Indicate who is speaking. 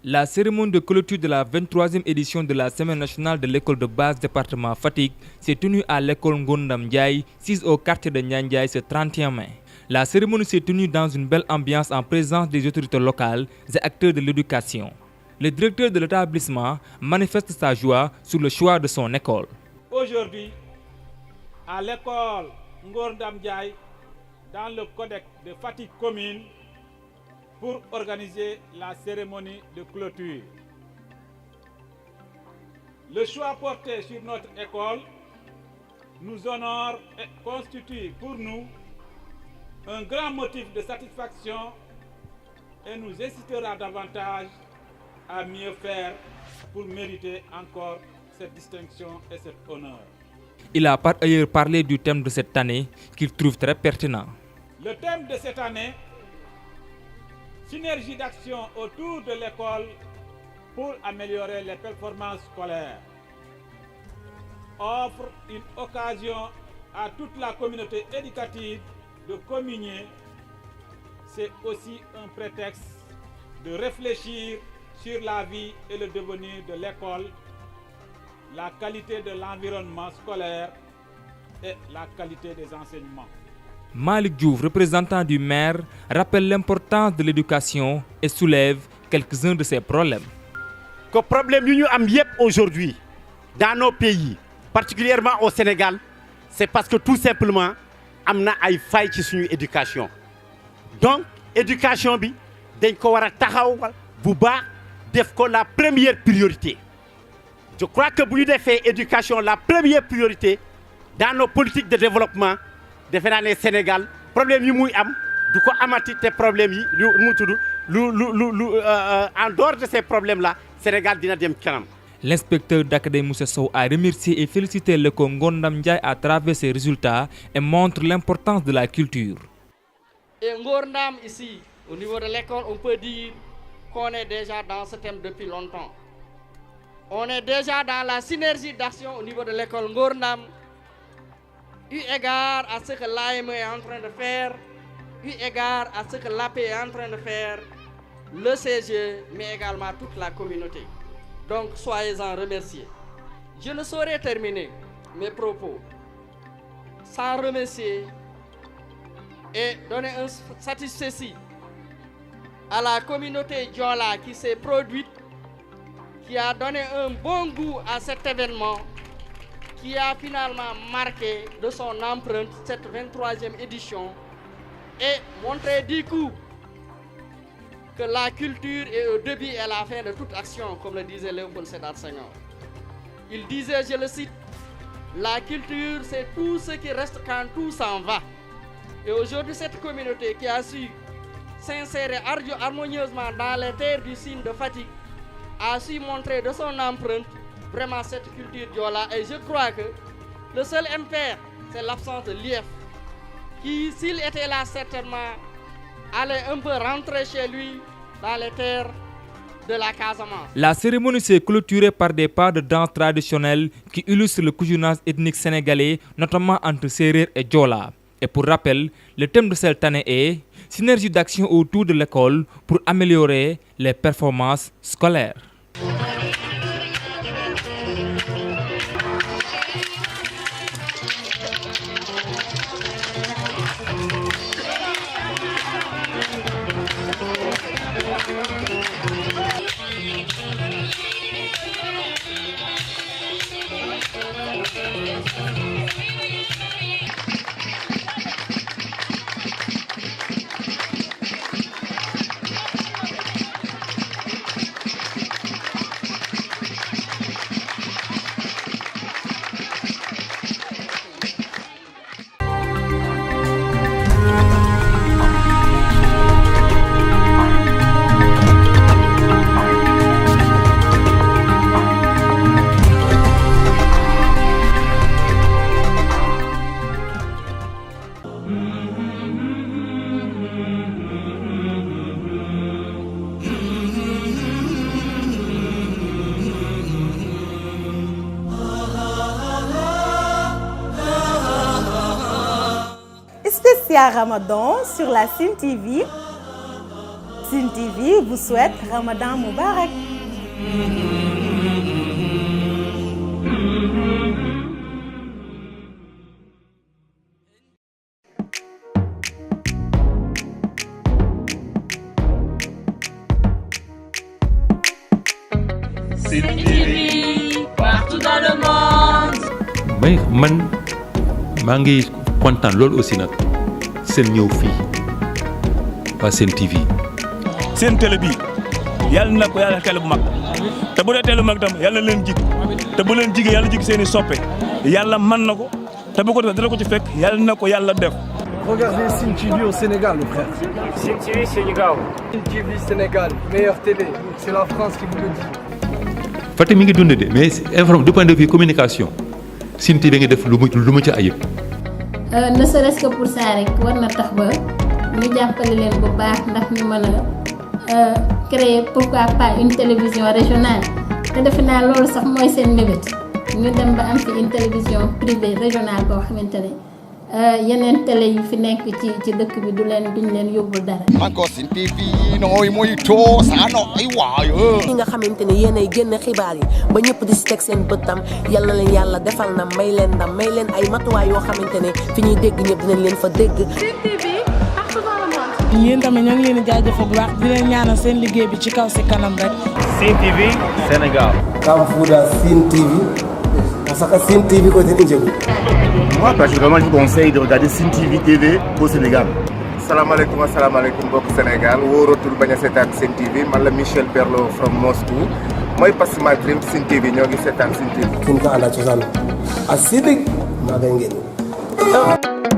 Speaker 1: La cérémonie de clôture de la 23e édition de la Semaine nationale de l'école de base département Fatick s'est tenue à l'école Ngondam Ndiaye, 6 au quartier de Ndiaye ce 31 mai. La cérémonie s'est tenue dans une belle ambiance en présence des autorités locales et acteurs de l'éducation. Le directeur de l'établissement manifeste sa joie sur le choix de son école.
Speaker 2: Aujourd'hui, à l'école Ngondam Ndiaye, dans le codex de Fatick commune, pour organiser la cérémonie de clôture. Le choix porté sur notre école nous honore et constitue pour nous un grand motif de satisfaction et nous incitera davantage à mieux faire pour mériter encore cette distinction et cet honneur.
Speaker 1: Il a par ailleurs parlé du thème de cette année qu'il trouve très pertinent.
Speaker 2: Le thème de cette année, synergie d'action autour de l'école pour améliorer les performances scolaires, offre une occasion à toute la communauté éducative de communier. C'est aussi un prétexte de réfléchir sur la vie et le devenir de l'école, la qualité de l'environnement scolaire et la qualité des enseignements.
Speaker 1: Malick Diouf, représentant du maire, rappelle l'importance de l'éducation et soulève quelques-uns de ses problèmes.
Speaker 3: Le problème que nous avons aujourd'hui dans nos pays, particulièrement au Sénégal, c'est parce que tout simplement, nous avons des failles dans l'éducation. Donc, l'éducation, nous devons la première priorité. Je crois que pour nous faire l'éducation la première priorité dans nos politiques de développement, au Sénégal, problème yi muy am du ko amati te problème yi en dehors de ces problèmes là, Sénégal dina dem kanam.
Speaker 1: L'inspecteur d'académie Moussa Sow a remercié et félicité l'école Ngondam Ndiaye à travers ses résultats et montre l'importance de la culture.
Speaker 4: Et Ngondam ici, au niveau de l'école, on peut dire qu'on est déjà dans ce thème depuis longtemps. On est déjà dans la synergie d'action au niveau de l'école Ngondam. Eu égard à ce que l'AME est en train de faire, eu égard à ce que l'AP est en train de faire, le CGE, mais également toute la communauté. Donc, soyez-en remerciés. Je ne saurais terminer mes propos sans remercier et donner un satisfecit à la communauté Diola qui s'est produite, qui a donné un bon goût à cet événement, qui a finalement marqué de son empreinte cette 23e édition et montré du coup que la culture est au début et à la fin de toute action, comme le disait Léopold Sédar Senghor. Il disait, je le cite, la culture c'est tout ce qui reste quand tout s'en va. Et aujourd'hui, cette communauté qui a su s'insérer harmonieusement dans les terres du Sine de Fatick a su montrer de son empreinte vraiment cette culture Diola. Et je crois que le seul impair, c'est l'absence de l'IF, qui, s'il était là, certainement, allait un peu rentrer chez lui dans les terres de la Casamance.
Speaker 1: La cérémonie s'est clôturée par des pas de danse traditionnels qui illustrent le cousinage ethnique sénégalais, notamment entre Sérère et Diola. Et pour rappel, le thème de cette année est « Synergie d'action autour de l'école pour améliorer les performances scolaires ».
Speaker 5: Spécial Ramadan sur la Sen TV. Sen TV vous souhaite Ramadan Moubarak.
Speaker 6: Sen TV partout dans le monde.
Speaker 7: mais man maa ngi kontaan loolu aussi nag seen ñëw fii waa Sen TV.
Speaker 8: seen télé bi yàlla na ko yàlla télé bu mag te bu dee télé bu mag tam yàlla na leen jig te bu leen jigee yàlla jig seen i soppe yàlla mën na ko te bu ko defee dina ko ci fekk yàlla na ko yàlla def.
Speaker 9: Regardez Sen TV au Sénégal, mon frère.
Speaker 10: Sen TV Sénégal.
Speaker 9: Sen TV Sénégal, meilleure télé. C'est la France qui vous le dit.
Speaker 7: Fatick mi ngi dund de mais informe du point de vue communication Sen TV nga def lu mu ci ayib.
Speaker 11: ne serait-ce que pour ça rek war na tax ba ñu jàppale leen bu baax ndax ñu mën a créer pourquoi pas une télévision régionale te defe naa loolu sax mooy seen mébét ñu dem ba am fi une télévision privée régionale boo xamante ne yeneen télé yi fi nekk ci dëkk bi duñ leen yóbbul dara.
Speaker 12: encore Sen TV nooy muy too saa nooy waayo.
Speaker 13: ñi nga xamante ne yéenay génn xibaar yi ba ñëpp di si teg seen bëttam yal na leen yàlla defal na may leen ndam may leen ay matuwaay yoo xamante ne fi ñuy dégg ñëpp dinañ leen fa dégg.
Speaker 5: Sen TV partout dans le monde.
Speaker 14: yéen tamit ñoo ngi leen di jaajëfal bu baax di leen ñaanal seen liggéey bi ci kaw si kanam rek.
Speaker 10: Sen TV Sénégal.
Speaker 9: Kamfuda Sen TV. Parce que Sen TV côté Ndjegu.
Speaker 12: Moi particulièrement je vous conseille de regarder Sen TV au Sénégal. salaamaaleykum asalaamaaleykum mbokk Sénégal wóoratul bañ a seetaan Sen TV man la Michel Perlo from Moscou mooy Passima Dream Sen TV ñoo ngi seetaan Sen TV.
Speaker 9: Kin ko ala cosaan a sidik maa ngay ngeen